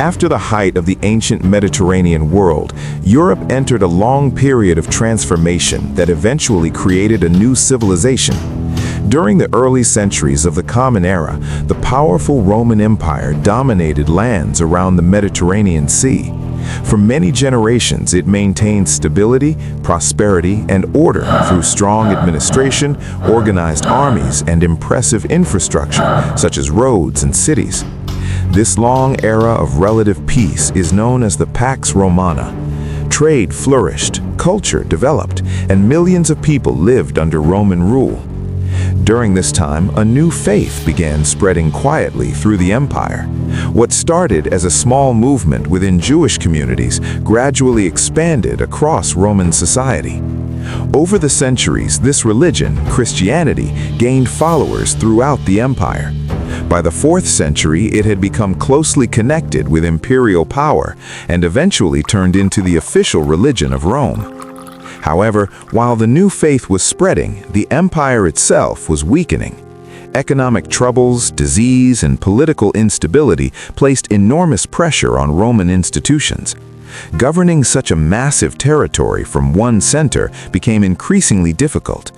After the height of the ancient Mediterranean world, Europe entered a long period of transformation that eventually created a new civilization. During the early centuries of the Common Era, the powerful Roman Empire dominated lands around the Mediterranean Sea. For many generations, it maintained stability, prosperity, and order through strong administration, organized armies, and impressive infrastructure, such as roads and cities. This long era of relative peace is known as the Pax Romana. Trade flourished, culture developed, and millions of people lived under Roman rule. During this time, a new faith began spreading quietly through the empire. What started as a small movement within Jewish communities gradually expanded across Roman society. Over the centuries, this religion, Christianity, gained followers throughout the empire. By the 4th century, it had become closely connected with imperial power and eventually turned into the official religion of Rome. However, while the new faith was spreading, the empire itself was weakening. Economic troubles, disease, and political instability placed enormous pressure on Roman institutions. Governing such a massive territory from one center became increasingly difficult.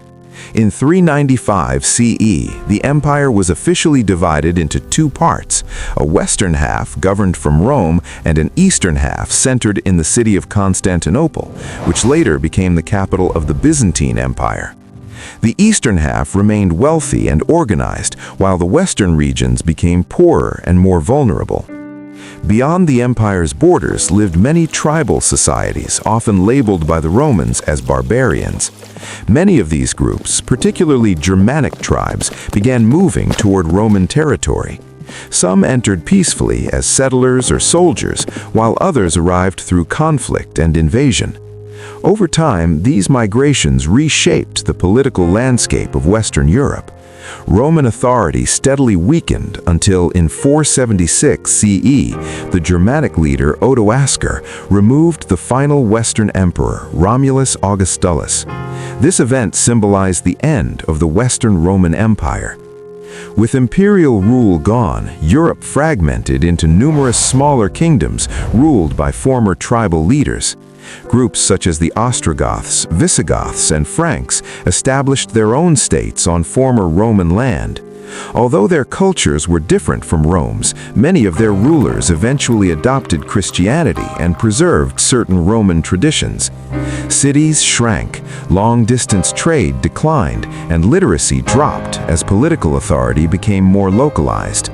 In 395 CE, the empire was officially divided into two parts, a western half governed from Rome and an eastern half centered in the city of Constantinople, which later became the capital of the Byzantine Empire. The eastern half remained wealthy and organized, while the western regions became poorer and more vulnerable. Beyond the empire's borders lived many tribal societies, often labeled by the Romans as barbarians. Many of these groups, particularly Germanic tribes, began moving toward Roman territory. Some entered peacefully as settlers or soldiers, while others arrived through conflict and invasion. Over time, these migrations reshaped the political landscape of Western Europe. Roman authority steadily weakened until in 476 CE, the Germanic leader Odoacer removed the final Western emperor, Romulus Augustulus. This event symbolized the end of the Western Roman Empire. With imperial rule gone, Europe fragmented into numerous smaller kingdoms ruled by former tribal leaders. Groups such as the Ostrogoths, Visigoths, and Franks established their own states on former Roman land. Although their cultures were different from Rome's, many of their rulers eventually adopted Christianity and preserved certain Roman traditions. Cities shrank, long-distance trade declined, and literacy dropped as political authority became more localized.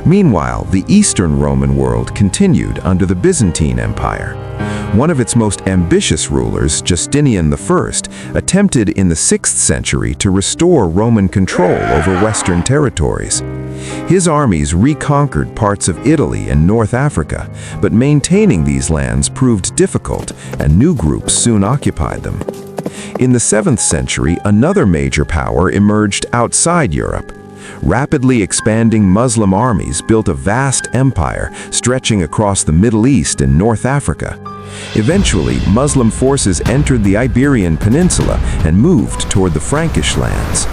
Meanwhile, the Eastern Roman world continued under the Byzantine Empire. One of its most ambitious rulers, Justinian I, attempted in the 6th century to restore Roman control over Western territories. His armies reconquered parts of Italy and North Africa, but maintaining these lands proved difficult, and new groups soon occupied them. In the 7th century, another major power emerged outside Europe. Rapidly expanding Muslim armies built a vast empire stretching across the Middle East and North Africa. Eventually, Muslim forces entered the Iberian Peninsula and moved toward the Frankish lands.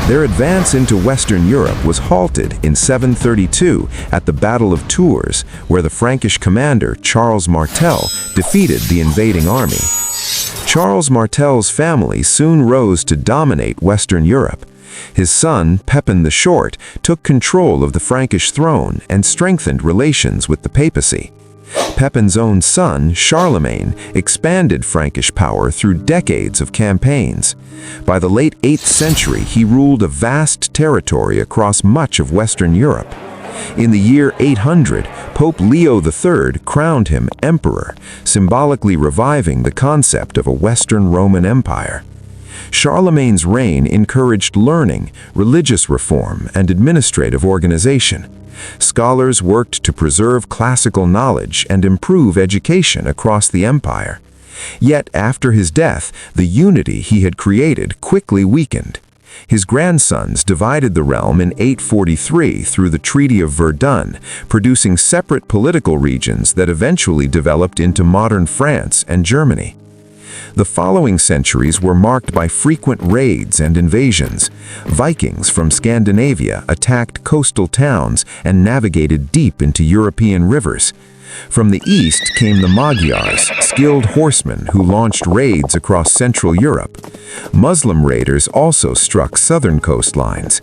Their advance into Western Europe was halted in 732 at the Battle of Tours, where the Frankish commander Charles Martel defeated the invading army. Charles Martel's family soon rose to dominate Western Europe. His son, Pepin the Short, took control of the Frankish throne and strengthened relations with the papacy. Pepin's own son, Charlemagne, expanded Frankish power through decades of campaigns. By the late 8th century, he ruled a vast territory across much of Western Europe. In the year 800, Pope Leo III crowned him emperor, symbolically reviving the concept of a Western Roman Empire. Charlemagne's reign encouraged learning, religious reform, and administrative organization. Scholars worked to preserve classical knowledge and improve education across the empire. Yet, after his death, the unity he had created quickly weakened. His grandsons divided the realm in 843 through the Treaty of Verdun, producing separate political regions that eventually developed into modern France and Germany. The following centuries were marked by frequent raids and invasions. Vikings from Scandinavia attacked coastal towns and navigated deep into European rivers. From the east came the Magyars, skilled horsemen who launched raids across Central Europe. Muslim raiders also struck southern coastlines.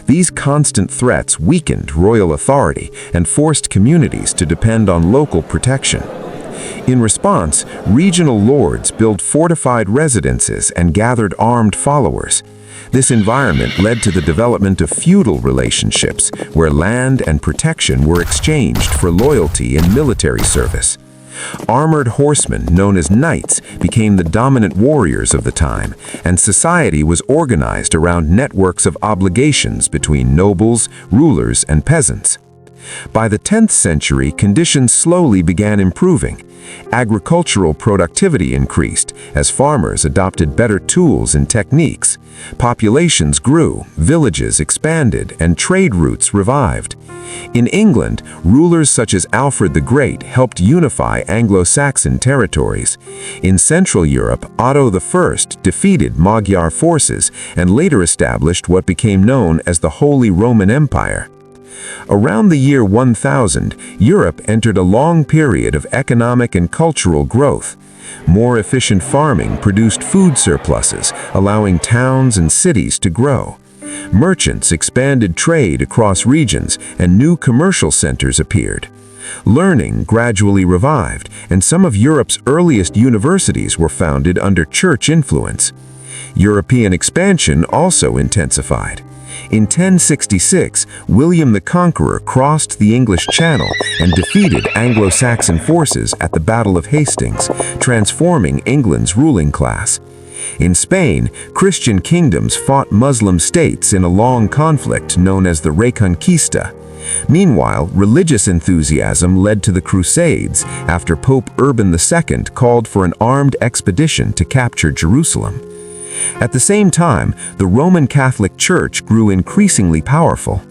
These constant threats weakened royal authority and forced communities to depend on local protection. In response, regional lords built fortified residences and gathered armed followers. This environment led to the development of feudal relationships, where land and protection were exchanged for loyalty and military service. Armored horsemen, known as knights, became the dominant warriors of the time, and society was organized around networks of obligations between nobles, rulers, and peasants. By the 10th century, conditions slowly began improving. Agricultural productivity increased as farmers adopted better tools and techniques. Populations grew, villages expanded, and trade routes revived. In England, rulers such as Alfred the Great helped unify Anglo-Saxon territories. In Central Europe, Otto I defeated Magyar forces and later established what became known as the Holy Roman Empire. Around the year 1000, Europe entered a long period of economic and cultural growth. More efficient farming produced food surpluses, allowing towns and cities to grow. Merchants expanded trade across regions, and new commercial centers appeared. Learning gradually revived, and some of Europe's earliest universities were founded under church influence. European expansion also intensified. In 1066, William the Conqueror crossed the English Channel and defeated Anglo-Saxon forces at the Battle of Hastings, transforming England's ruling class. In Spain, Christian kingdoms fought Muslim states in a long conflict known as the Reconquista. Meanwhile, religious enthusiasm led to the Crusades after Pope Urban II called for an armed expedition to capture Jerusalem. At the same time, the Roman Catholic Church grew increasingly powerful.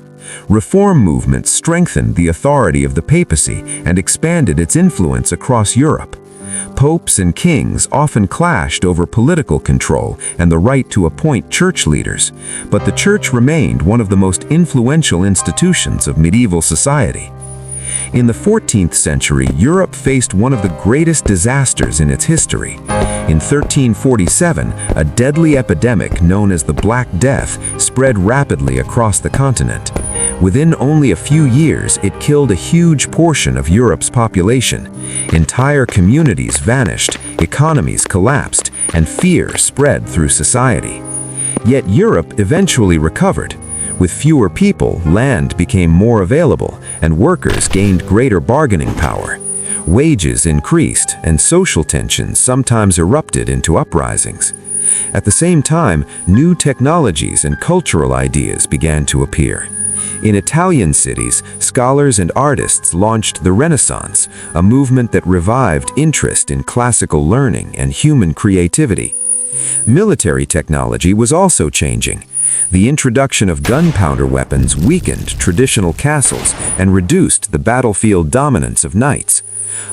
Reform movements strengthened the authority of the papacy and expanded its influence across Europe. Popes and kings often clashed over political control and the right to appoint church leaders, but the church remained one of the most influential institutions of medieval society. In the 14th century, Europe faced one of the greatest disasters in its history. In 1347, a deadly epidemic known as the Black Death spread rapidly across the continent. Within only a few years, it killed a huge portion of Europe's population. Entire communities vanished, economies collapsed, and fear spread through society. Yet Europe eventually recovered. With fewer people, land became more available, and workers gained greater bargaining power. Wages increased, and social tensions sometimes erupted into uprisings. At the same time, new technologies and cultural ideas began to appear. In Italian cities, scholars and artists launched the Renaissance, a movement that revived interest in classical learning and human creativity. Military technology was also changing. The introduction of gunpowder weapons weakened traditional castles and reduced the battlefield dominance of knights.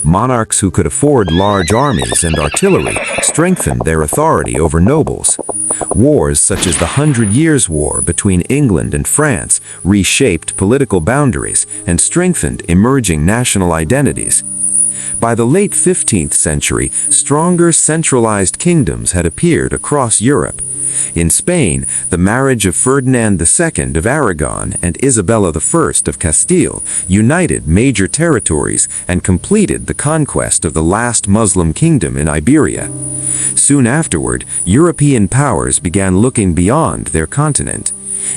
Monarchs who could afford large armies and artillery strengthened their authority over nobles. Wars such as the 100 Years' War between England and France reshaped political boundaries and strengthened emerging national identities. By the late 15th century, stronger centralized kingdoms had appeared across Europe. In Spain, the marriage of Ferdinand II of Aragon and Isabella I of Castile united major territories and completed the conquest of the last Muslim kingdom in Iberia. Soon afterward, European powers began looking beyond their continent.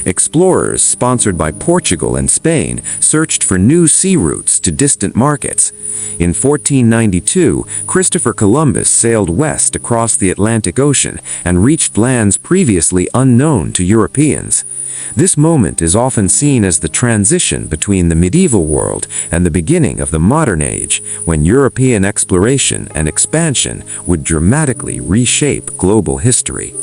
Explorers sponsored by Portugal and Spain searched for new sea routes to distant markets. In 1492, Christopher Columbus sailed west across the Atlantic Ocean and reached lands previously unknown to Europeans. This moment is often seen as the transition between the medieval world and the beginning of the modern age, when European exploration and expansion would dramatically reshape global history.